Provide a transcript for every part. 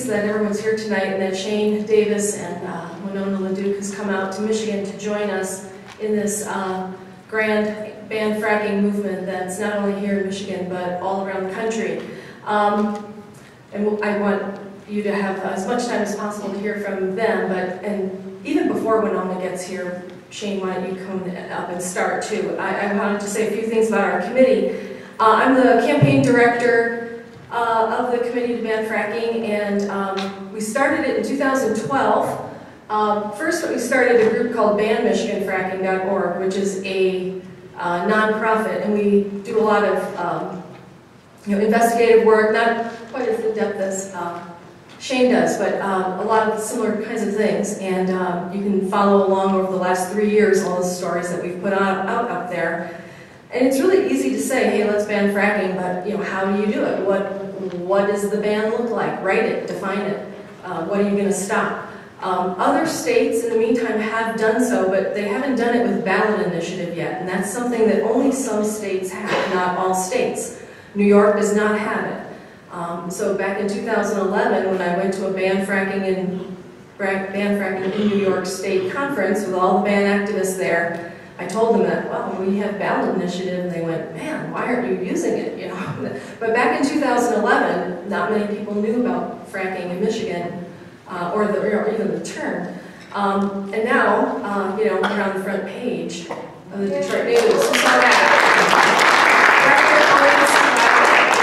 pleased that everyone's here tonight and that Shane Davis and Winona LaDuke has come out to Michigan to join us in this grand ban fracking movement that's not only here in Michigan but all around the country. And I want you to have as much time as possible to hear from them, and even before Winona gets here, Shane, why don't you come up and start too. I wanted to say a few things about our committee. I'm the campaign director of the Committee to Ban Fracking, and we started it in 2012. First, we started a group called BanMichiganFracking.org, which is a nonprofit, and we do a lot of investigative work, not quite as in-depth as Shane does, but a lot of similar kinds of things, and you can follow along over the last 3 years all the stories that we've put out up there. And it's really easy to say, hey, let's ban fracking, but how do you do it? What does the ban look like? Write it, define it. What are you going to stop? Other states, in the meantime, have done so, but they haven't done it with Ballot Initiative yet, and that's something that only some states have, not all states. New York does not have it. So back in 2011, when I went to a ban fracking in New York State conference with all the ban activists there, I told them that, well, we have Ballot Initiative, and they went, man, why aren't you using it? But back in 2011, not many people knew about fracking in Michigan, or even the term. And now, we're on the front page of the Detroit News. So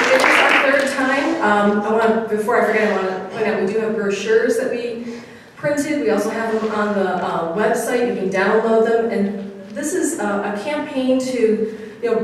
it is our third time. Before I forget, I want to point out we do have brochures that we printed. We also have them on the website. You can download them. And this is a campaign to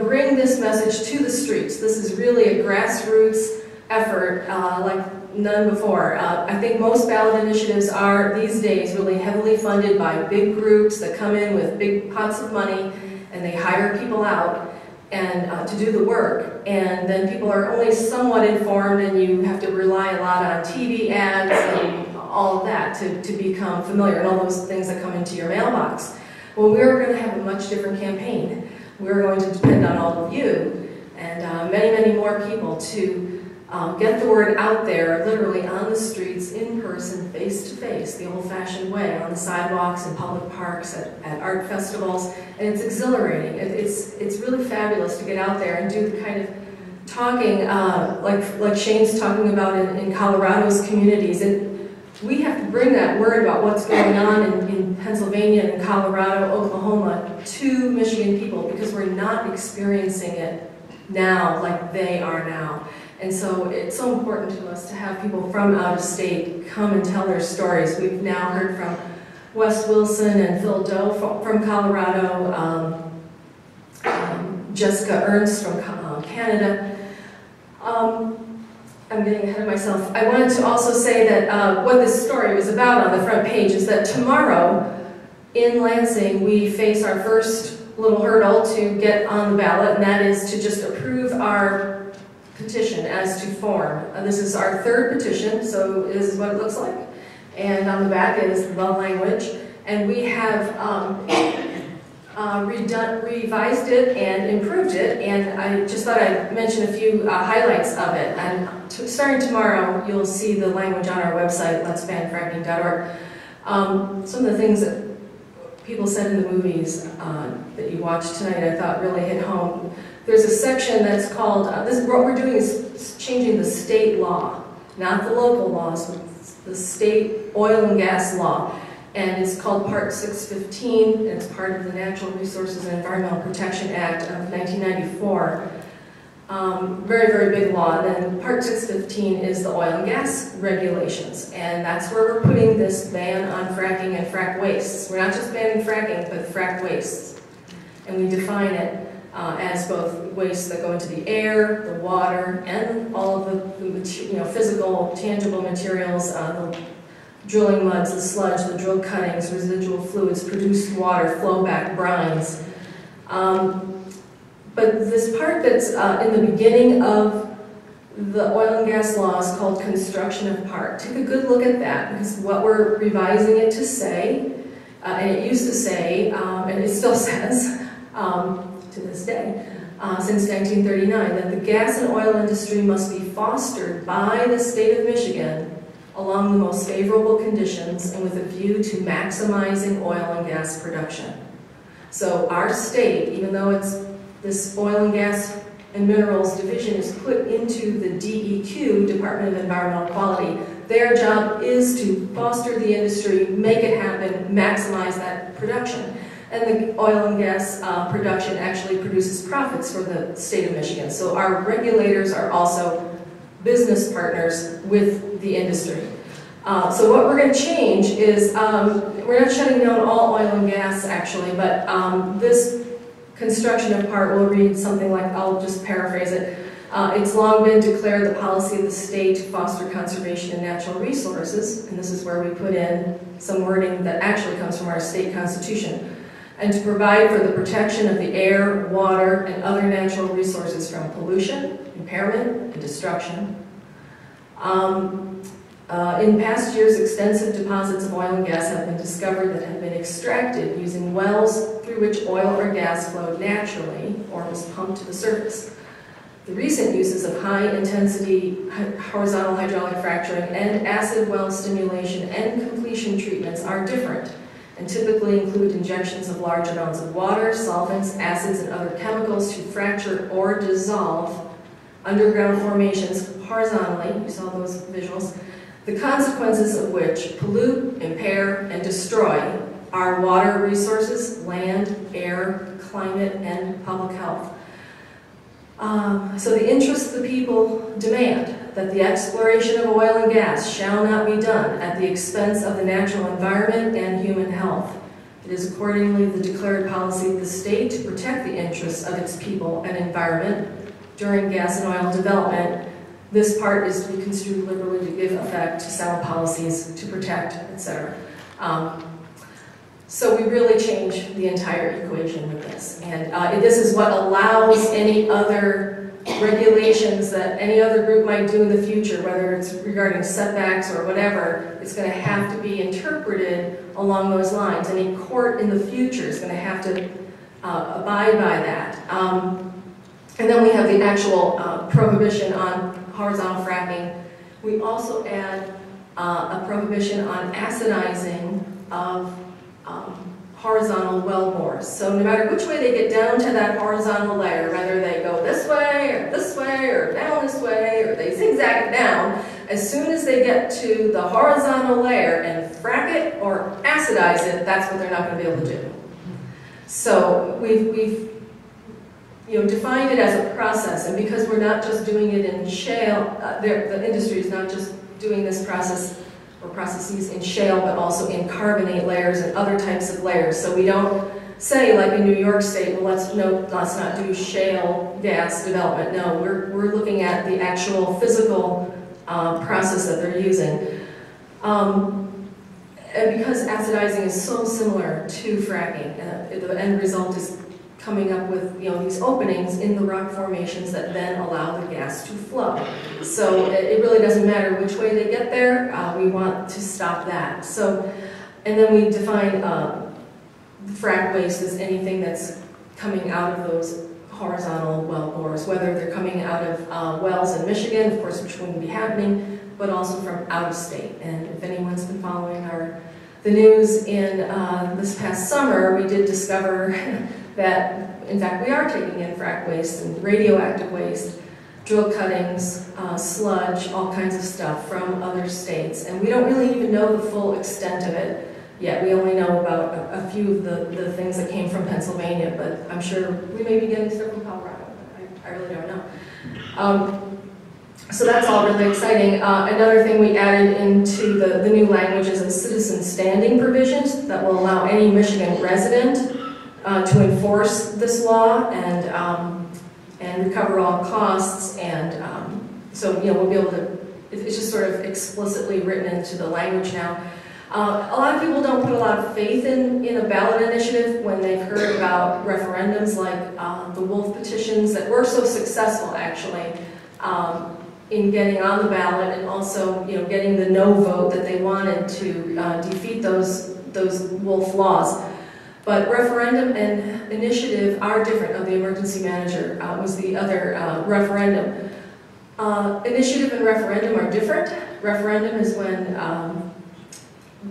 bring this message to the streets. This is really a grassroots effort like none before. I think most ballot initiatives are, these days, really heavily funded by big groups that come in with big pots of money, and they hire people out and to do the work. And then people are only somewhat informed, and you have to rely a lot on TV ads and all of that to become familiar, and all those things that come into your mailbox. Well, we're going to have a much different campaign. We're going to depend on all of you and many, many more people to get the word out there, literally on the streets, in person, face to face, the old-fashioned way, on the sidewalks, in public parks, at art festivals, and it's exhilarating. It's really fabulous to get out there and do the kind of talking like Shane's talking about in Colorado's communities. We have to bring that word about what's going on in Pennsylvania and Colorado, Oklahoma, to Michigan people, because we're not experiencing it now like they are now. And so it's so important to us to have people from out of state come and tell their stories. We've now heard from Wes Wilson and Phil Doe from Colorado, Jessica Ernst from Canada. I'm getting ahead of myself. I wanted to also say that what this story was about on the front page is that tomorrow in Lansing we face our first little hurdle to get on the ballot, and that is to just approve our petition as to form. This is our third petition, so this is what it looks like. And on the back is the language. And we have revised it and improved it, and I just thought I'd mention a few highlights of it. And starting tomorrow, you'll see the language on our website, letsbanfracking.org. Some of the things that people said in the movies that you watched tonight I thought really hit home. There's a section that's called, what we're doing is changing the state law, not the local laws, but the state oil and gas law. And it's called Part 615, and it's part of the Natural Resources and Environmental Protection Act of 1994. Very, very big law. And then Part 615 is the oil and gas regulations, and that's where we're putting this ban on fracking and frack wastes. We're not just banning fracking, but frack wastes. And we define it as both wastes that go into the air, the water, and all of the physical, tangible materials, the drilling muds, the sludge, the drill cuttings, residual fluids, produced water, flowback, brines. But this part that's in the beginning of the oil and gas law is called construction of part. Take a good look at that, because what we're revising it to say, and it used to say, and it still says to this day, since 1939, that the gas and oil industry must be fostered by the state of Michigan, along the most favorable conditions and with a view to maximizing oil and gas production. So our state, even though it's this oil and gas and minerals division is put into the DEQ, Department of Environmental Quality, their job is to foster the industry, make it happen, maximize that production. And the oil and gas production actually produces profits for the state of Michigan. So our regulators are also business partners with the industry. So what we're going to change is, we're not shutting down all oil and gas actually, but this construction of part will read something like, I'll just paraphrase it. It's long been declared the policy of the state to foster conservation of natural resources, and this is where we put in some wording that actually comes from our state constitution, and to provide for the protection of the air, water, and other natural resources from pollution, impairment, and destruction. In past years, extensive deposits of oil and gas have been discovered that have been extracted using wells through which oil or gas flowed naturally or was pumped to the surface. The recent uses of high-intensity horizontal hydraulic fracturing and acid well stimulation and completion treatments are different and typically include injections of large amounts of water, solvents, acids, and other chemicals to fracture or dissolve underground formations horizontally. You saw those visuals. The consequences of which pollute, impair, and destroy our water resources, land, air, climate, and public health. So the interests of the people demand that the exploration of oil and gas shall not be done at the expense of the natural environment and human health. It is accordingly the declared policy of the state to protect the interests of its people and environment during gas and oil development. This part is to be construed liberally to give effect to sound policies to protect, etc. So we really change the entire equation with this. And this is what allows any other regulations that any other group might do in the future, whether it's regarding setbacks or whatever, it's going to have to be interpreted along those lines. Any court in the future is going to have to abide by that. And then we have the actual prohibition on horizontal fracking. We also add a prohibition on acidizing of horizontal well bores. So no matter which way they get down to that horizontal layer, whether they go this way or down this way, or they zigzag it down, as soon as they get to the horizontal layer and frack it or acidize it, that's what they're not going to be able to do. So we've defined it as a process, and because we're not just doing it in shale, the industry is not just doing this process or processes in shale, but also in carbonate layers and other types of layers. So we don't say, like in New York State, well, let's not do shale gas development. No, we're looking at the actual physical process that they're using. And because acidizing is so similar to fracking, the end result is coming up with these openings in the rock formations that then allow the gas to flow. So it really doesn't matter which way they get there. We want to stop that. So, and then we define frack waste as anything that's coming out of those horizontal well bores, whether they're coming out of wells in Michigan, of course, which wouldn't be happening, but also from out of state. And if anyone's been following the news in this past summer, we did discover that, in fact, we are taking in frack waste and radioactive waste, drill cuttings, sludge, all kinds of stuff from other states. And we don't really even know the full extent of it yet. We only know about a few of the things that came from Pennsylvania, but I'm sure we may be getting stuff from Colorado. I really don't know. So that's all really exciting. Another thing we added into the new language is a citizen standing provisions that will allow any Michigan resident to enforce this law and recover all costs, and so we'll be able to. It's just sort of explicitly written into the language now. A lot of people don't put a lot of faith in a ballot initiative when they've heard about referendums like the Wolf petitions that were so successful actually in getting on the ballot, and also getting the no vote that they wanted to defeat those Wolf laws. But referendum and initiative are different. The emergency manager was the other referendum. Initiative and referendum are different. Referendum is when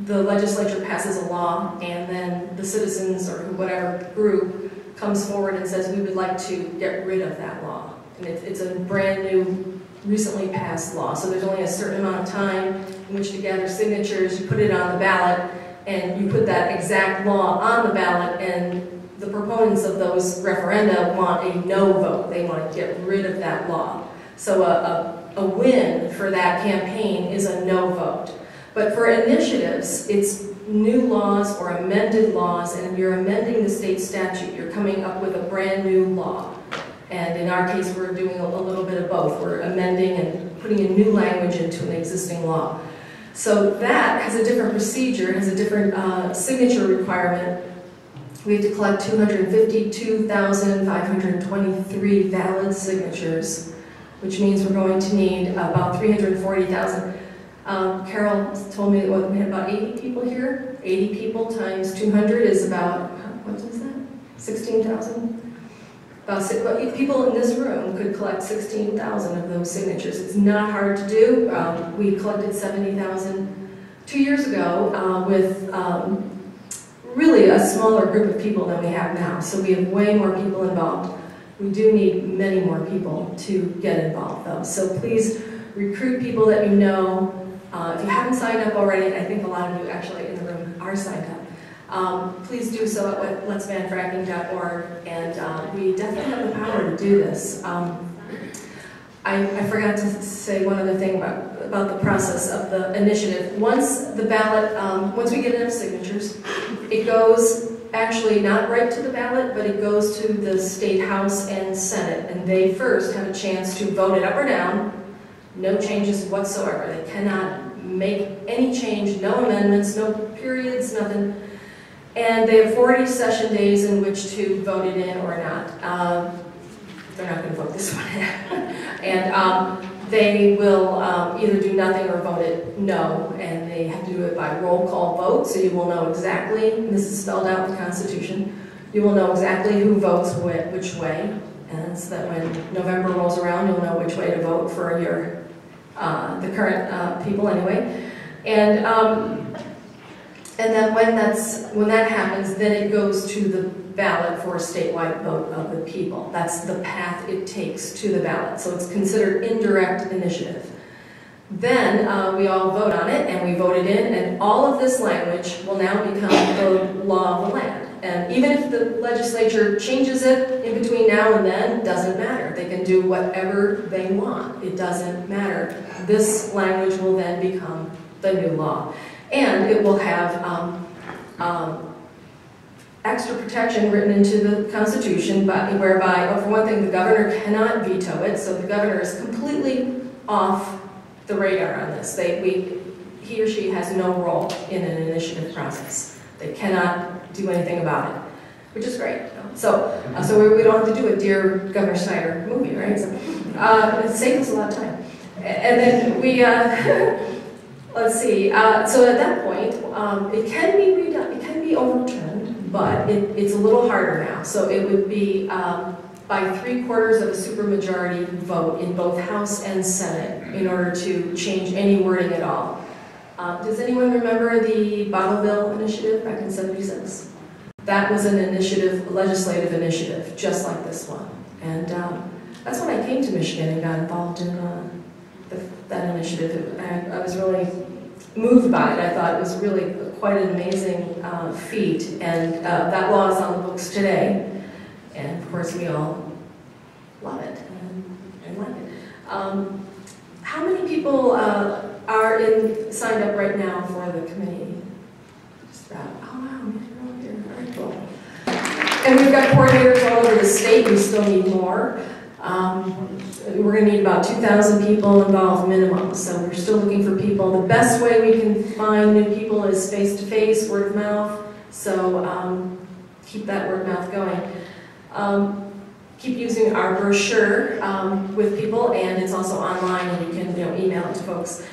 the legislature passes a law and then the citizens or whatever group comes forward and says we would like to get rid of that law. And it's a brand new, recently passed law. So there's only a certain amount of time in which to gather signatures, you put it on the ballot, and you put that exact law on the ballot, and the proponents of those referenda want a no vote. They want to get rid of that law. So a win for that campaign is a no vote. But for initiatives, it's new laws or amended laws, and you're amending the state statute. You're coming up with a brand new law. And in our case, we're doing a little bit of both. We're amending and putting a new language into an existing law. So that has a different procedure, has a different signature requirement. We have to collect 252,523 valid signatures, which means we're going to need about 340,000. Carol told me that we had about 80 people here. 80 people times 200 is about, what is that? 16,000? About people in this room could collect 16,000 of those signatures. It's not hard to do. We collected 70,000 2 years ago with really a smaller group of people than we have now. So we have way more people involved. We do need many more people to get involved though. So please recruit people that you know. If you haven't signed up already, and I think a lot of you actually in the room are signed up, please do so at letsbanfracking.org, and we definitely have the power to do this. I forgot to say one other thing about the process of the initiative. Once the ballot, once we get enough signatures, it goes actually not right to the ballot, but it goes to the State House and Senate, and they first have a chance to vote it up or down. No changes whatsoever. They cannot make any change, no amendments, no periods, nothing. And they have 40 session days in which to vote it in or not. They're not going to vote this one in. And they will either do nothing or vote it no, and they have to do it by roll call vote, so you will know exactly, and this is spelled out in the Constitution, you will know exactly who votes which way, and so that when November rolls around, you'll know which way to vote for your, the current people anyway. And then when that happens, then it goes to the ballot for a statewide vote of the people. That's the path it takes to the ballot. So it's considered indirect initiative. Then we all vote on it, and we vote it in, and all of this language will now become the law of the land. And even if the legislature changes it in between now and then, doesn't matter. They can do whatever they want. It doesn't matter. This language will then become the new law. And it will have extra protection written into the Constitution, whereby, for one thing, the governor cannot veto it, so the governor is completely off the radar on this. He or she has no role in an initiative process. They cannot do anything about it, which is great. So we don't have to do a Dear Governor Snyder movie, right? So, it saves us a lot of time. And then we, let's see, so at that point, it can be redone, it can be overturned, but it's a little harder now. So it would be by 3/4 of a supermajority vote in both House and Senate in order to change any wording at all. Does anyone remember the Bottle Bill initiative back in '76? That was an initiative, a legislative initiative, just like this one. And that's when I came to Michigan and got involved in that initiative. I was really moved by it. I thought it was really quite an amazing feat, and that law is on the books today, and of course we all love it and like it. How many people are signed up right now for the committee? Just about, oh wow, you're all here, very cool. And we've got coordinators all over the state. We still need more. We're going to need about 2,000 people involved minimum, so we're still looking for people. The best way we can find new people is face-to-face, word of mouth, so keep that word of mouth going. Keep using our brochure with people, and it's also online, and you can email it to folks.